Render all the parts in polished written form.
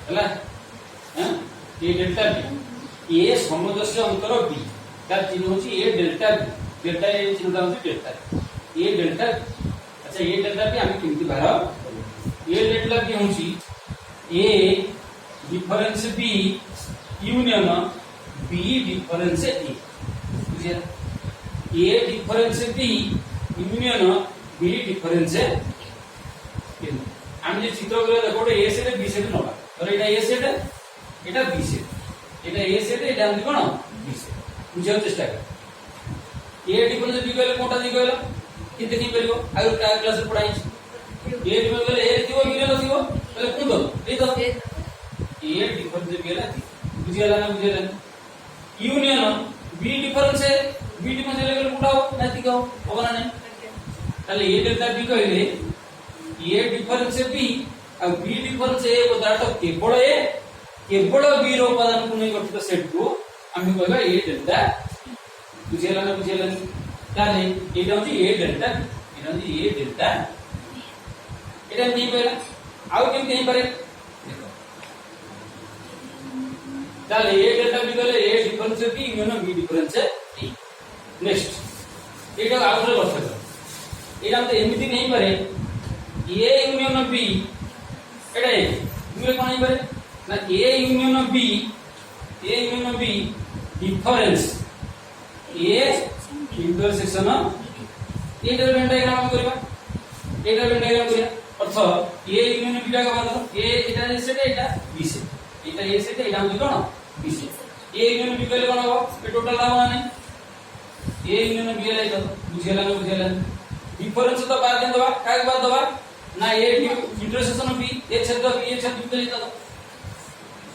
हला हैं ए delta B ए समदस्य अंतर बी तार चिन्ह होची ए डेल्टा बी डेल्टा ए चिन्ह होची डेल्टा ए डेल्टा अच्छा ए डेल्टा बी आमी केमति बाहर ए डेल्टा बी होची A difference B union B difference A बुझिया A difference B union B difference A आम जे चित्र करे देखो ए सेट बी सेट नबा तर एटा ए सेट एटा बी सेट एटा ए सेट एटा हम कोन बी सेट बुझियो चेष्टा कर ए डिफरेंस बी कहले कोटा दी कहला कि देखि परिबो आगु क्लास रे पढाई ए डिफरेंस कहले ए थिबो यूनियन थिबो कहले कोन दो ए डिफरेंस बी हला बुझियाला ना बुझियाला यूनियन बी डिफरेंस लेवल उठाओ नाती कहो होगा ना ताले ए डेल्टा बी कहले ए डिफरेंस बी और बी डिफरेंस ए पदार्थ केवल बी रो उपादान को नहीं गठित सेट को हम कहबा ए डेल्टा बुझियाला ना बुझियाला ताले एटा होची ए डेल्टा एटा होची ए डेल्टा एटा नहीं कहला आउ केम कहि पारे ताले ए डेल्टा बी कहले A difference B union B difference A next एटा आउटर वर्ष एटा हम तो एमिति नहीं पारे ए यूनियन बी एटा दुरे कोन नहीं पारे ना A union B difference A intersection A development diagram करबा ए डेवलपमेंट डायग्राम करिया अर्थ ए यूनियन बी का बात ए एटा सेट एटा बी सेट एटा ए सेट एटा हम कोन B set A union B कहले कोन हो ए टोटल लाभ ना ए यूनियन बी ले तो बुझेला ना बुझेला डिफरेंस तो बाद दबा काय बाद दबा ना ए इंटरसेक्शन बी ए छेद बी ए छेद बी ले तो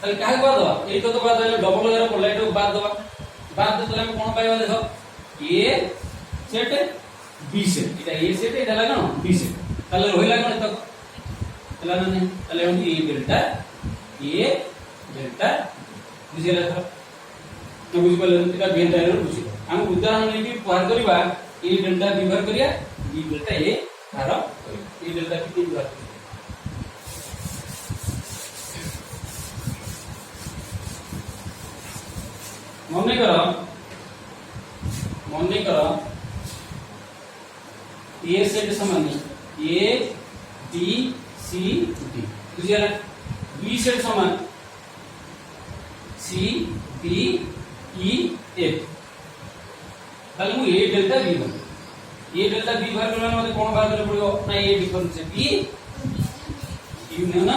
ताले काय बाद दबा ए तो बाद डबल लेयर पड़ला एटा बाद दबा बाद दे तले कोन पाइबा देखो ए सेट बी सेट एटा ए सेट एटा लागो बी सेट ताले होइला कोन तो ताले ना ताले होनी ए डेल्टा बुझेला तो बुझ पले एटा बेन डायग्राम बुझी हम उदाहरण लेके पार करबा ए डेल्टा विभाग करिया बी डेल्टा ए भार ए डेल्टा बी के विभाग मने करो ए सेट समान ए बी सी डी बुझिया बी सेट समान सी डी ई एफ ताले मु ए डेल्टा बी भाग ए डेल्टा बी भाग करला मते कोन भाग करे पड़ियो ना A difference B union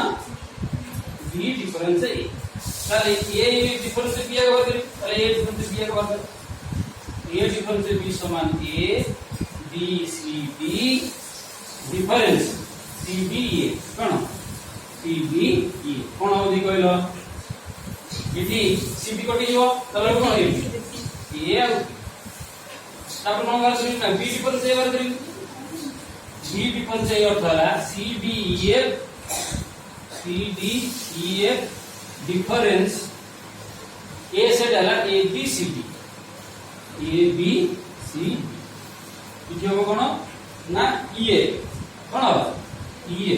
B difference A ताले ए डिफरेंस बी का भाग करे ताले ए डिफरेंस बी का भाग करे ए डिफरेंस बी समान A B C D difference C B A कोन सी बी ए कोन होदी कहलो इति सी बी कटि जो ताले कोन ए आ तापर कोन बार करी ना बी डिफरेंस ए बार करी बी डिफरेंस ए अर्थ होला C D E F difference A set होला ए बी सी डी इति हो कोन ना ई ए कोन हो ई ए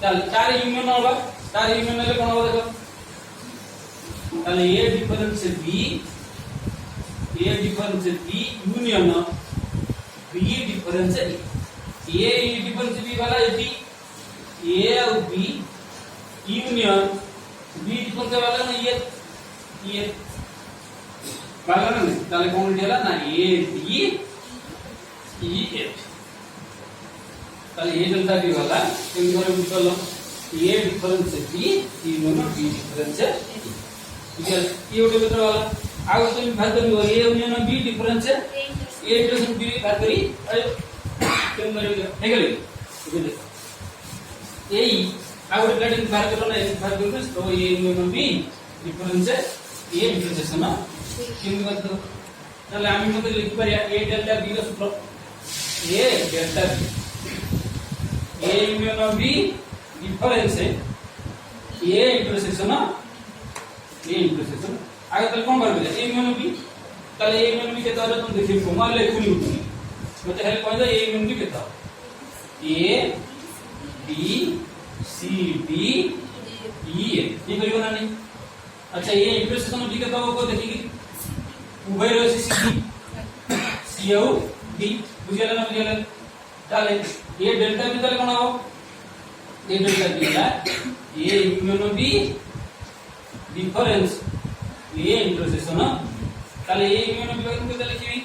चल चार यूनियन होगा चार यूनियन ले कोन हो देखो ताले A difference B union B difference A difference B वाला बी ए और बी यूनियन बी डिफरेंस वाला ना ये वाला ना ताले कौन दिला ना ए बी ई एफ ताले ए डेल्टा बी वाला केम करे बुझलो A difference B union B difference ठीक है ये उठे बेटर वाला आगे तुम भाग करियो A union B difference A intersection B भाग करी केम करियो हे गेली ए आगे प्लेटिंग भाग करो ना भाग करो तो A union B difference A intersection केम करतो ताले आमी मते लिखि पारिया ए डेल्टा बी रो सूत्र A delta B A union B difference A intersection आगे तले कोन करबे ए यूनियन बी ताले ए यूनियन बी केता तुम देखि को मारले खुनी उठी मते हेल्प होइदा ए यूनियन बी केता A B C D E F ये करियो ना नहीं। अच्छा ये इंटरसेक्शन बी केता को देखिए उभय रही सी सी au डी बुझियला ना बुझियला ताले ये डेल्टा बी ताले कोन हो ये डेल्टा बी ला A union B difference A intersection ताले ये यूनियन बी को केता लिखिबी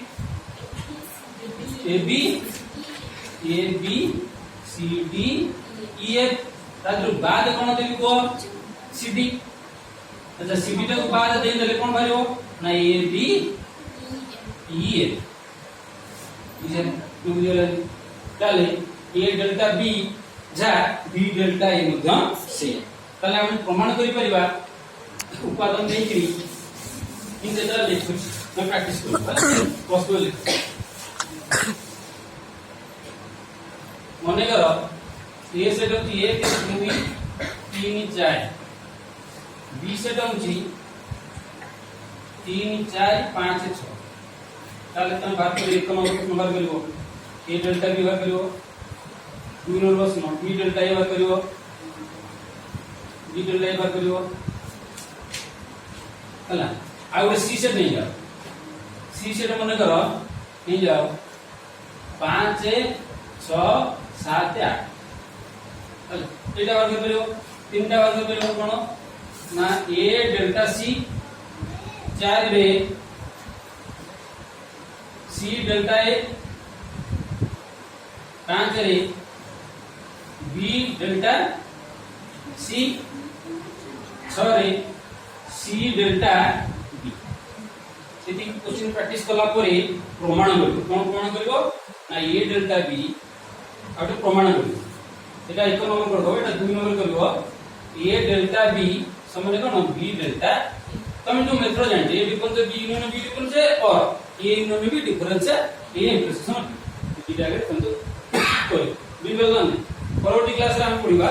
A B C D E F तादर बाद कोन देबी को सी डी। अच्छा सी डी को बाद दे देले कोन भारियो ना ए बी ई एफ इजे बुझियला ताले ए डेल्टा बी जा बी डेल्टा ए मध्य से ताले हम प्रमाण करि परिबा उपादान देकरी इन जेतरा लिखु मैं प्रैक्टिस करू पॉसिबल मने करो ए सेट होती है कि मूवी 3 4 बी सेट होची 3 4 5 6 ताले तम बात कर एक नंबर करिवो ए डेल्टा बी बात करिवो 2 नंबर बस नो बी डेल्टा ए बात करिवो बी डेल्टा ए बात करिवो हला आ ଗୋଟେ सी सेट नहीं जाओ सी सेट मने करो नहीं जाओ 5 6 7 8 एटा वर्ग करियो तीनटा वर्ग करियो कोन ना ए डेल्टा सी 4 रे सी डेल्टा ए 5 रे बी डेल्टा सी 6 रे सी डेल्टा बी सेति क्वेश्चन प्रैक्टिस कला परे प्रमाण करियो कोन प्रमाण करियो ना ए डेल्टा बी आउट प्रमाण करियो एटा एक नंबर करबो एटा 2 नंबर करबो ए डेल्टा बी समान कोन बी डेल्टा तमे जो मेथड जानते A difference B union B difference और A union B difference A intersection दीटा के तंतु कोइ बिल्कुल नहीं परवर्ती क्लास रे हम पढिबा